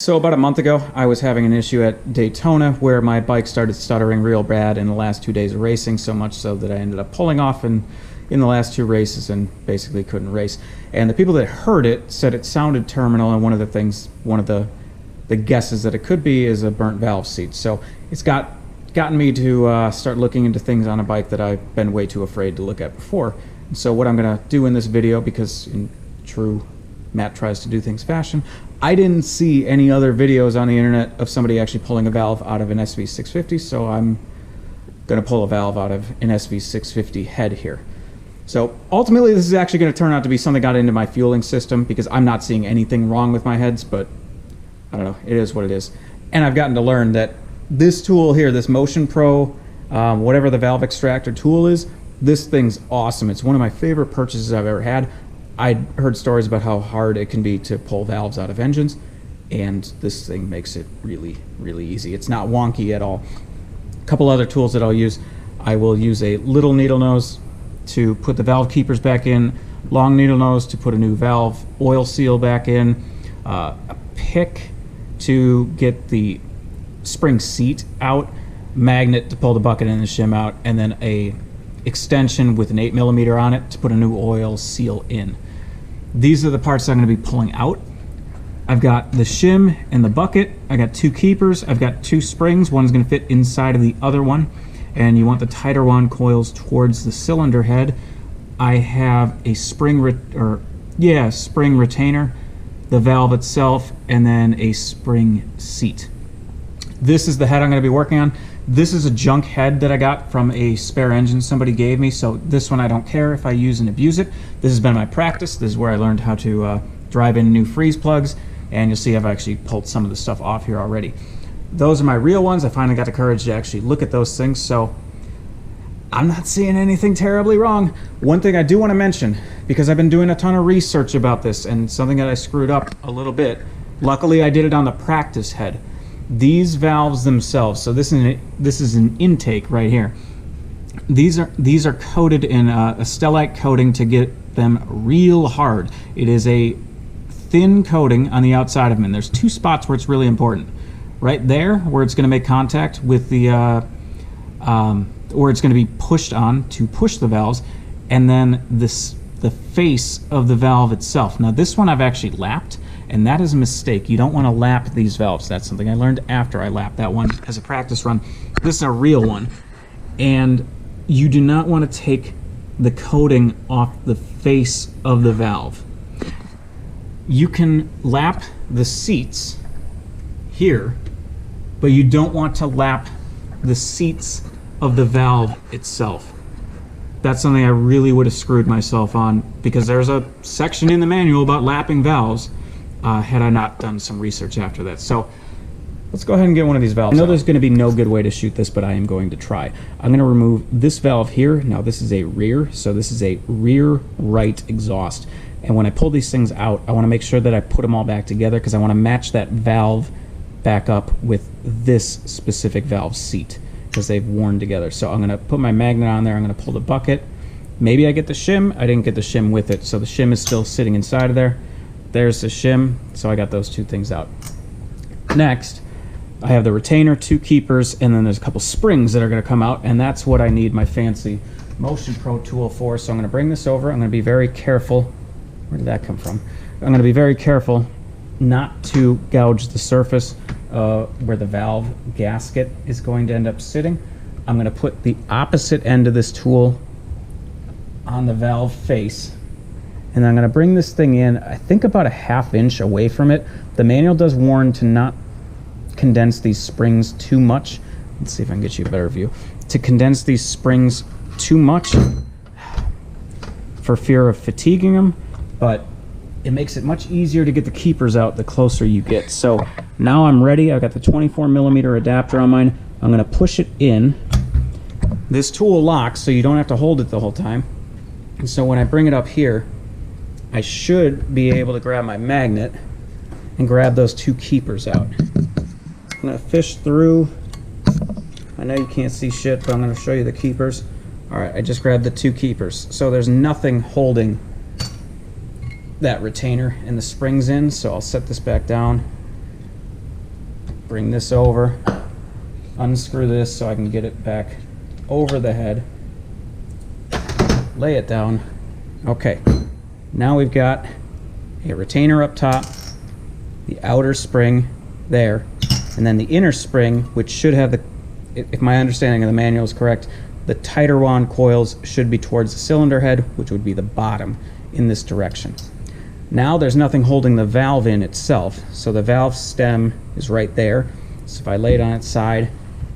So about a month ago, I was having an issue at Daytona where my bike started stuttering real bad in the last 2 days of racing, so much so that I ended up pulling off in the last 2 races and basically couldn't race. And the people that heard it said it sounded terminal, and one of the guesses that it could be is a burnt valve seat. So it's gotten me to start looking into things on a bike that I've been way too afraid to look at before. And so what I'm going to do in this video, because in true Matt tries to do things fashion, I didn't see any other videos on the internet of somebody actually pulling a valve out of an SV650, so I'm going to pull a valve out of an SV650 head here. So ultimately this is actually going to turn out to be something that got into my fueling system, because I'm not seeing anything wrong with my heads, but I don't know, it is what it is. And I've gotten to learn that this tool here, this Motion Pro, whatever the valve extractor tool is, this thing's awesome. It's one of my favorite purchases I've ever had. I'd heard stories about how hard it can be to pull valves out of engines, and this thing makes it really, really easy. It's not wonky at all. A couple other tools that I'll use. I will use a little needle nose to put the valve keepers back in, long needle nose to put a new valve oil seal back in, a pick to get the spring seat out, magnet to pull the bucket and the shim out, and then a extension with an 8mm on it to put a new oil seal in. These are the parts that I'm going to be pulling out. I've got the shim and the bucket. I got 2 keepers. I've got 2 springs. One's going to fit inside of the other one, and you want the tighter one coils towards the cylinder head. I have a spring retainer, the valve itself, and then a spring seat. This is the head I'm going to be working on. This is a junk head that I got from a spare engine somebody gave me, so this one I don't care if I use and abuse it. This has been my practice. This is where I learned how to drive in new freeze plugs, and you'll see I've actually pulled some of the stuff off here already. Those are my real ones. I finally got the courage to actually look at those things, so I'm not seeing anything terribly wrong. One thing I do want to mention, because I've been doing a ton of research about this, and something that I screwed up a little bit. Luckily I did it on the practice head. These valves themselves, so this is an intake right here. These are coated in a stellite coating to get them real hard. It is a thin coating on the outside of them, and there's 2 spots where it's really important. Right there, where it's going to make contact with the, where it's going to be pushed on to push the valves, and then the face of the valve itself. Now this one I've actually lapped, and that is a mistake. You don't want to lap these valves. That's something I learned after I lapped that one as a practice run. This is a real one, and you do not want to take the coating off the face of the valve. You can lap the seats here, but you don't want to lap the seats of the valve itself. That's something I really would have screwed myself on, because there's a section in the manual about lapping valves. Had I not done some research after that. So let's go ahead and get one of these valves. I know there's going to be no good way to shoot this, but I am going to try. I'm going to remove this valve here. Now this is a rear, so this is a rear right exhaust. And when I pull these things out, I want to make sure that I put them all back together, because I want to match that valve back up with this specific valve seat, because they've worn together. So I'm going to put my magnet on there. I'm going to pull the bucket. Maybe I get the shim. I didn't get the shim with it, so the shim is still sitting inside of there. There's the shim, so I got those 2 things out. Next, I have the retainer, 2 keepers, and then there's a couple springs that are going to come out, and that's what I need my fancy Motion Pro tool for. So I'm going to bring this over. I'm going to be very careful. Where did that come from? I'm going to be very careful not to gouge the surface where the valve gasket is going to end up sitting. I'm going to put the opposite end of this tool on the valve face, and I'm going to bring this thing in, I think about a 1/2 inch away from it. The manual does warn to not condense these springs too much. Let's see if I can get you a better view. To condense these springs too much for fear of fatiguing them, but it makes it much easier to get the keepers out the closer you get. So now I'm ready. I've got the 24mm adapter on mine. I'm going to push it in. This tool locks, so you don't have to hold it the whole time. And so when I bring it up here, I should be able to grab my magnet and grab those 2 keepers out. I'm going to fish through. I know you can't see shit, but I'm going to show you the keepers. Alright, I just grabbed the 2 keepers. So there's nothing holding that retainer and the springs in, so I'll set this back down. bring this over, unscrew this so I can get it back over the head, lay it down. Okay, now we've got a retainer up top, the outer spring there, and then the inner spring, which should have the, if my understanding of the manual is correct, the tighter wand coils should be towards the cylinder head, which would be the bottom in this direction. Now there's nothing holding the valve in itself, so the valve stem is right there. So if I lay it on its side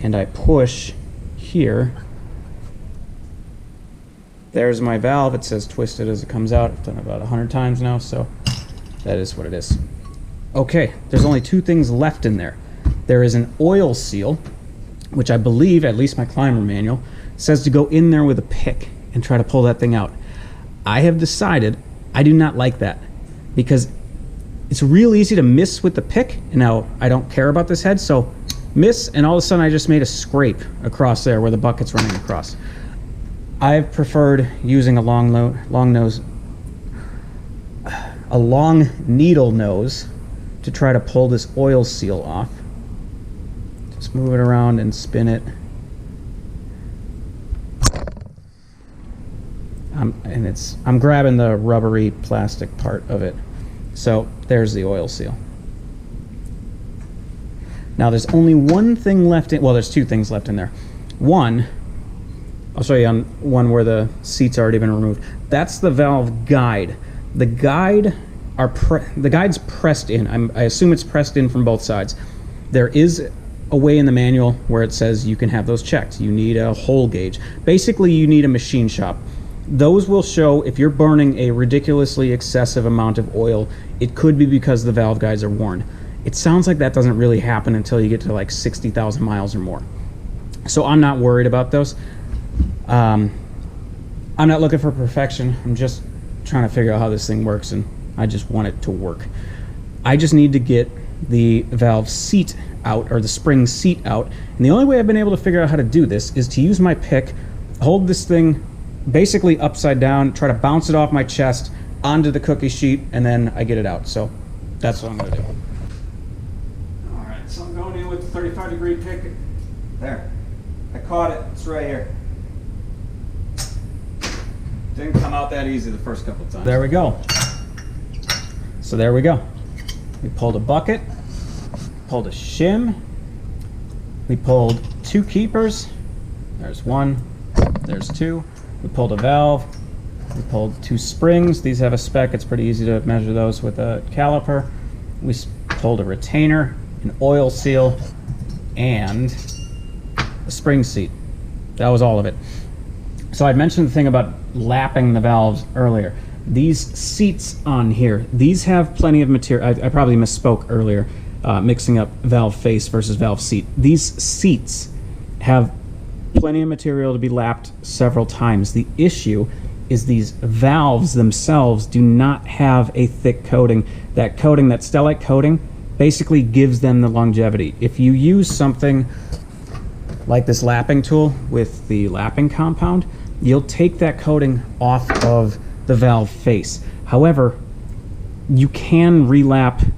and I push here, there's my valve. It says twisted as it comes out. I've done it about 100 times now, so that is what it is. Okay, there's only two things left in there. There is an oil seal, which I believe, at least my climber manual, says to go in there with a pick and try to pull that thing out. I have decided I do not like that because it's real easy to miss with the pick. And now I don't care about this head, so miss, and all of a sudden I just made a scrape across there where the bucket's running across. I've preferred using a long needle nose to try to pull this oil seal off. Just move it around and spin it. I'm grabbing the rubbery plastic part of it. So there's the oil seal. Now there's only one thing left in, well, there's two things left in there. One, I'll show you on one where the seat's already been removed. That's the valve guide. The guide's pressed in. I assume it's pressed in from both sides. There is a way in the manual where it says you can have those checked. You need a hole gauge. Basically, you need a machine shop. Those will show if you're burning a ridiculously excessive amount of oil. It could be because the valve guides are worn. It sounds like that doesn't really happen until you get to like 60,000 miles or more. So I'm not worried about those. I'm not looking for perfection. I'm just trying to figure out how this thing works, and I just want it to work. I just need to get the valve seat out, or the spring seat out, and the only way I've been able to figure out how to do this is to use my pick, hold this thing basically upside down, try to bounce it off my chest onto the cookie sheet, and then I get it out. So that's what I'm going to do. All right, so I'm going in with the 35-degree pick. There. I caught it. It's right here. Didn't come out that easy the first couple of times. There we go. So there we go. We pulled a bucket, pulled a shim, we pulled two keepers. There's one, there's two. We pulled a valve, we pulled two springs. These have a spec. It's pretty easy to measure those with a caliper. We pulled a retainer, an oil seal, and a spring seat. That was all of it. So I'd mentioned the thing about lapping the valves earlier. These seats on here, these have plenty of material. I probably misspoke earlier, mixing up valve face versus valve seat. These seats have plenty of material to be lapped several times. The issue is these valves themselves do not have a thick coating. That coating, that stellite coating, basically gives them the longevity. If you use something like this lapping tool with the lapping compound, you'll take that coating off of the valve face. However, you can relap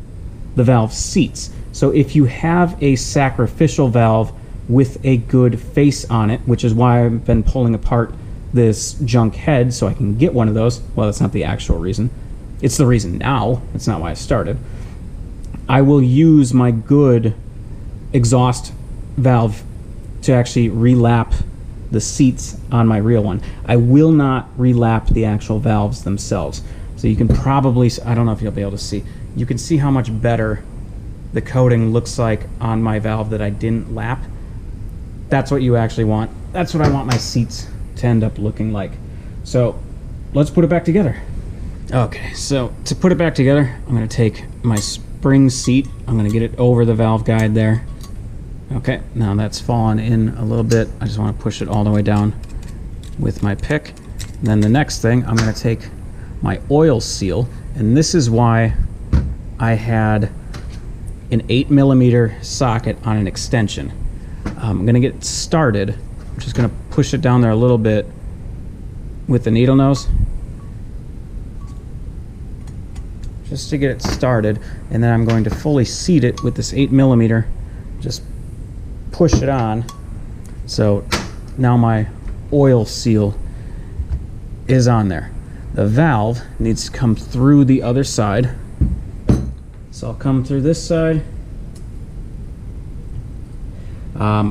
the valve seats. So if you have a sacrificial valve with a good face on it, which is why I've been pulling apart this junk head so I can get one of those. Well, that's not the actual reason. It's the reason now. It's not why I started. I will use my good exhaust valve to actually relap the seats on my real one. I will not relap the actual valves themselves. So you can probably, I don't know if you'll be able to see, you can see how much better the coating looks like on my valve that I didn't lap. That's what you actually want. That's what I want my seats to end up looking like. So let's put it back together. Okay, so to put it back together, I'm gonna take my spring seat, I'm gonna get it over the valve guide there. Okay, now that's fallen in a little bit. I just want to push it all the way down with my pick. And then the next thing, I'm going to take my oil seal, and this is why I had an 8mm socket on an extension. I'm going to get it started. I'm just going to push it down there a little bit with the needle nose, just to get it started, and then I'm going to fully seat it with this 8mm just push it on. So now my oil seal is on there. The valve needs to come through the other side. So I'll come through this side.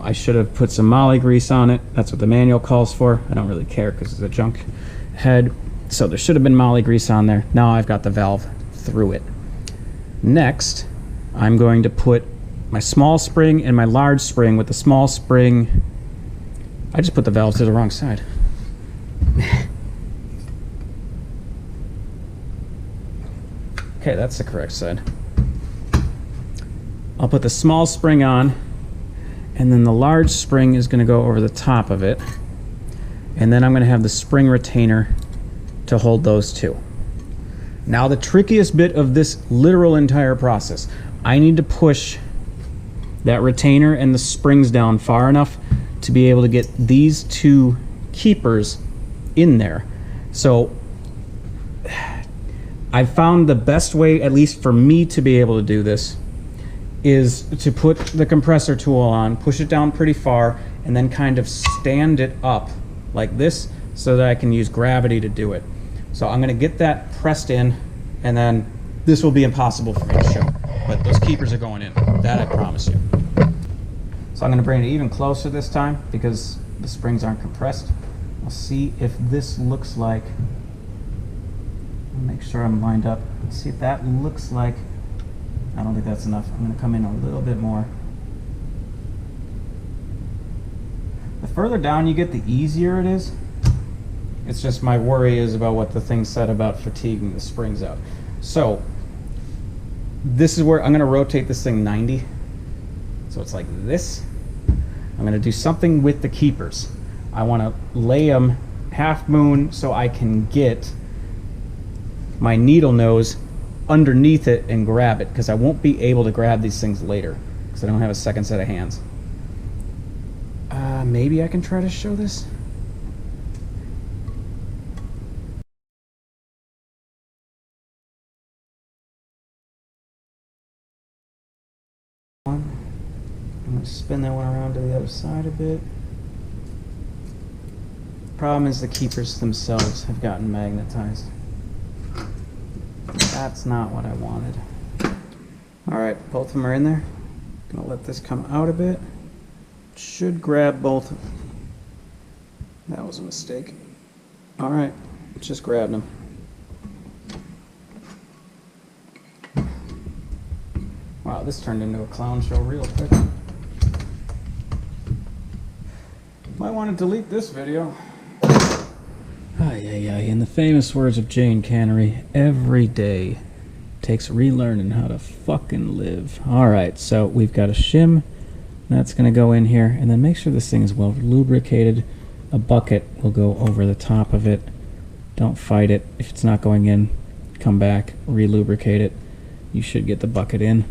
I should have put some moly grease on it. That's what the manual calls for. I don't really care because it's a junk head. So there should have been moly grease on there. Now I've got the valve through it. Next, I'm going to put my small spring and my large spring. With the small spring, I just put the valve to the wrong side. Okay, that's the correct side. I'll put the small spring on, and then the large spring is going to go over the top of it. And then I'm going to have the spring retainer to hold those two. Now the trickiest bit of this literal entire process, I need to push that retainer and the springs down far enough to be able to get these two keepers in there. So I found the best way, at least for me, to be able to do this is to put the compressor tool on, push it down pretty far, and then kind of stand it up like this so that I can use gravity to do it. So I'm going to get that pressed in, and then this will be impossible for me to show. But those keepers are going in. That I promise you. So I'm going to bring it even closer this time because the springs aren't compressed. I'll see if this looks like... Make sure I'm lined up. Let's see if that looks like... I don't think that's enough. I'm going to come in a little bit more. The further down you get, the easier it is. It's just my worry is about what the thing said about fatiguing the springs out. So this is where I'm going to rotate this thing 90. So it's like this. I'm going to do something with the keepers. I want to lay them half moon so I can get my needle nose underneath it and grab it, because I won't be able to grab these things later because I don't have a second set of hands. Maybe I can try to show this. I'm going to spin that one around to the other side a bit. Problem is the keepers themselves have gotten magnetized. That's not what I wanted. Alright, both of them are in there. Gonna let this come out a bit. Should grab both. That was a mistake. Alright, just grabbed them. Wow, this turned into a clown show real quick. Might want to delete this video. In the famous words of Jane Cannery, every day takes relearning how to fucking live. Alright, so we've got a shim. That's going to go in here. And then make sure this thing is well lubricated. A bucket will go over the top of it. Don't fight it. If it's not going in, come back, re-lubricate it. You should get the bucket in.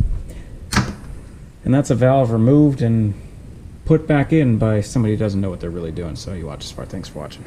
And that's a valve removed and put back in by somebody who doesn't know what they're really doing. So you watch this part. Thanks for watching.